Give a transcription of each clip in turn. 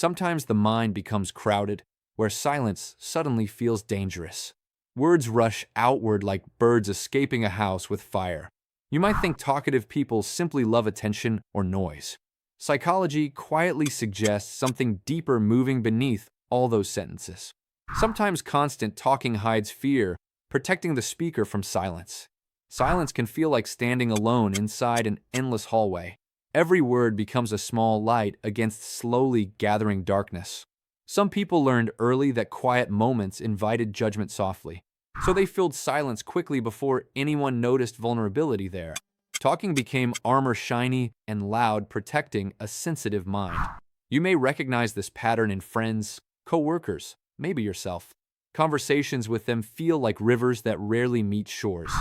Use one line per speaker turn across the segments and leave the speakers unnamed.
Sometimes the mind becomes crowded, where silence suddenly feels dangerous. Words rush outward like birds escaping a house with fire. You might think talkative people simply love attention or noise. Psychology quietly suggests something deeper moving beneath all those sentences. Sometimes constant talking hides fear, protecting the speaker from silence. Silence can feel like standing alone inside an endless hallway. Every word becomes a small light against slowly gathering darkness. Some people learned early that quiet moments invited judgment softly, so they filled silence quickly before anyone noticed vulnerability there. Talking became armor, shiny and loud, protecting a sensitive mind. You may recognize this pattern in friends, co-workers, maybe yourself. Conversations with them feel like rivers that rarely meet shores.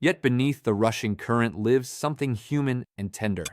Yet beneath the rushing current lives something human and tender.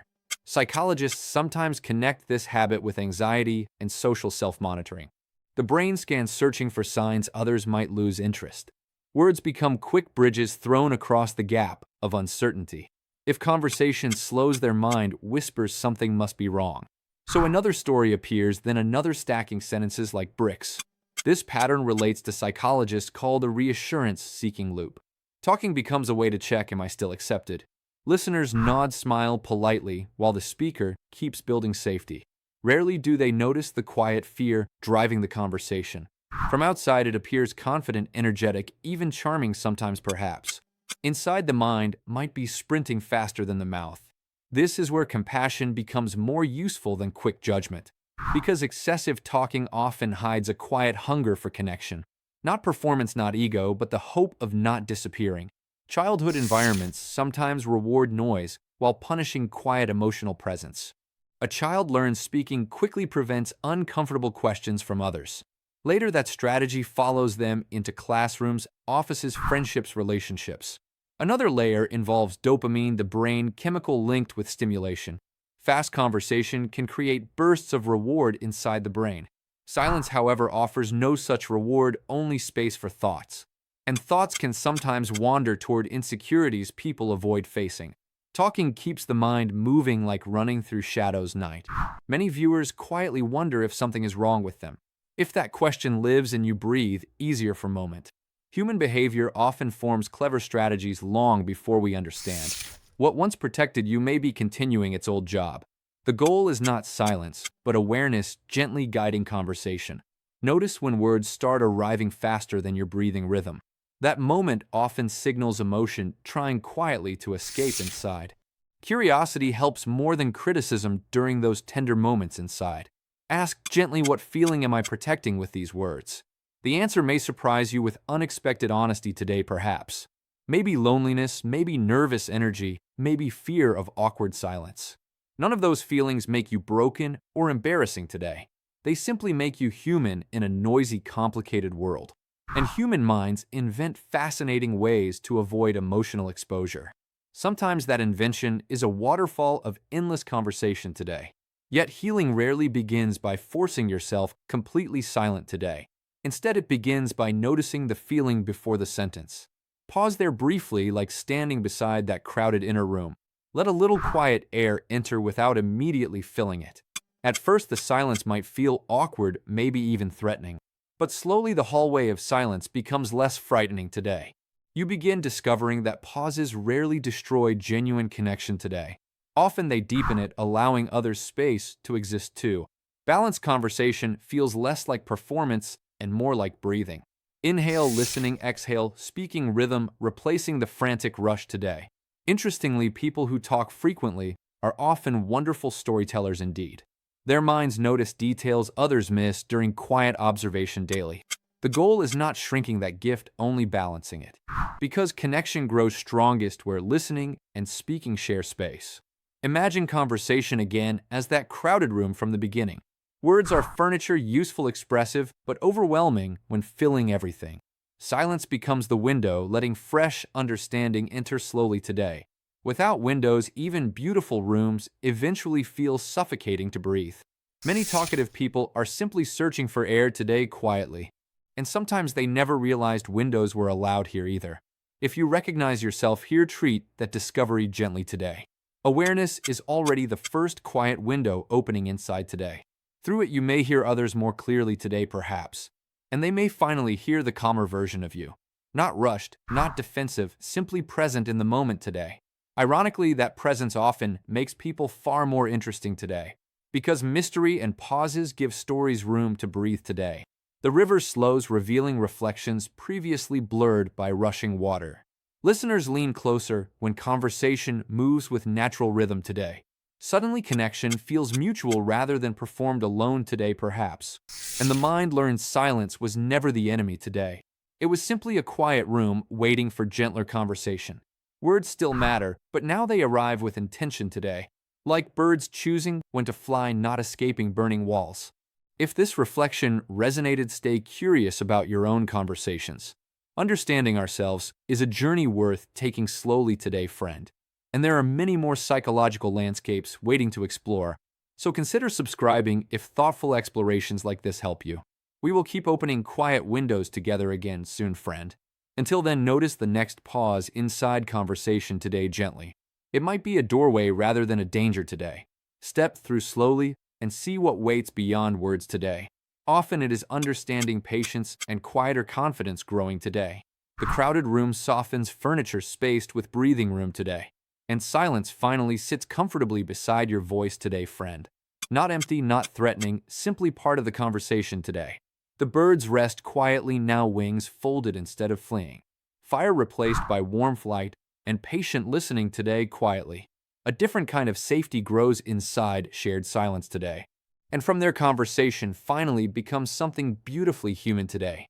Psychologists sometimes connect this habit with anxiety and social self-monitoring. The brain scans searching for signs others might lose interest. Words become quick bridges thrown across the gap of uncertainty. If conversation slows their mind, whispers something must be wrong. So another story appears, then another, stacking sentences like bricks. This pattern relates to psychologists called a reassurance-seeking loop. Talking becomes a way to check, am I still accepted? Listeners nod, smile politely, while the speaker keeps building safety. Rarely do they notice the quiet fear driving the conversation. From outside, it appears confident, energetic, even charming sometimes perhaps. Inside, the mind might be sprinting faster than the mouth. This is where compassion becomes more useful than quick judgment, because excessive talking often hides a quiet hunger for connection. Not performance, not ego, but the hope of not disappearing. Childhood environments sometimes reward noise while punishing quiet emotional presence. A child learns speaking quickly prevents uncomfortable questions from others. Later, that strategy follows them into classrooms, offices, friendships, relationships. Another layer involves dopamine, the brain chemical linked with stimulation. Fast conversation can create bursts of reward inside the brain. Silence, however, offers no such reward, only space for thoughts. And thoughts can sometimes wander toward insecurities people avoid facing. Talking keeps the mind moving like running through shadows night. Many viewers quietly wonder if something is wrong with them. If that question lives and you breathe easier for a moment. Human behavior often forms clever strategies long before we understand. What once protected you may be continuing its old job. The goal is not silence, but awareness gently guiding conversation. Notice when words start arriving faster than your breathing rhythm. That moment often signals emotion trying quietly to escape inside. Curiosity helps more than criticism during those tender moments inside. Ask gently, what feeling am I protecting with these words? The answer may surprise you with unexpected honesty today perhaps. Maybe loneliness, maybe nervous energy, maybe fear of awkward silence. None of those feelings make you broken or embarrassing today. They simply make you human in a noisy, complicated world. And human minds invent fascinating ways to avoid emotional exposure. Sometimes that invention is a waterfall of endless conversation today. Yet healing rarely begins by forcing yourself completely silent today. Instead, it begins by noticing the feeling before the sentence. Pause there briefly, like standing beside that crowded inner room. Let a little quiet air enter without immediately filling it. At first, the silence might feel awkward, maybe even threatening. But slowly the hallway of silence becomes less frightening today. You begin discovering that pauses rarely destroy genuine connection today. Often they deepen it, allowing others space to exist too. Balanced conversation feels less like performance and more like breathing. Inhale, listening, exhale, speaking rhythm, replacing the frantic rush today. Interestingly, people who talk frequently are often wonderful storytellers indeed. Their minds notice details others miss during quiet observation daily. The goal is not shrinking that gift, only balancing it. Because connection grows strongest where listening and speaking share space. Imagine conversation again as that crowded room from the beginning. Words are furniture, useful, expressive, but overwhelming when filling everything. Silence becomes the window, letting fresh understanding enter slowly today. Without windows, even beautiful rooms eventually feel suffocating to breathe. Many talkative people are simply searching for air today quietly, and sometimes they never realized windows were allowed here either. If you recognize yourself here, treat that discovery gently today. Awareness is already the first quiet window opening inside today. Through it, you may hear others more clearly today, perhaps, and they may finally hear the calmer version of you. Not rushed, not defensive, simply present in the moment today. Ironically, that presence often makes people far more interesting today, because mystery and pauses give stories room to breathe today. The river slows, revealing reflections previously blurred by rushing water. Listeners lean closer when conversation moves with natural rhythm today. Suddenly, connection feels mutual rather than performed alone today, perhaps. And the mind learns silence was never the enemy today. It was simply a quiet room waiting for gentler conversation. Words still matter, but now they arrive with intention today. Like birds choosing when to fly, not escaping burning walls. If this reflection resonated, stay curious about your own conversations. Understanding ourselves is a journey worth taking slowly today, friend. And there are many more psychological landscapes waiting to explore, so consider subscribing if thoughtful explorations like this help you. We will keep opening quiet windows together again soon, friend. Until then, notice the next pause inside conversation today gently. It might be a doorway rather than a danger today. Step through slowly and see what waits beyond words today. Often it is understanding, patience, and quieter confidence growing today. The crowded room softens, furniture spaced with breathing room today. And silence finally sits comfortably beside your voice today, friend. Not empty, not threatening, simply part of the conversation today. The birds rest quietly, now wings folded instead of fleeing. Fire replaced by warm flight, and patient listening today quietly. A different kind of safety grows inside shared silence today. And from their conversation finally becomes something beautifully human today.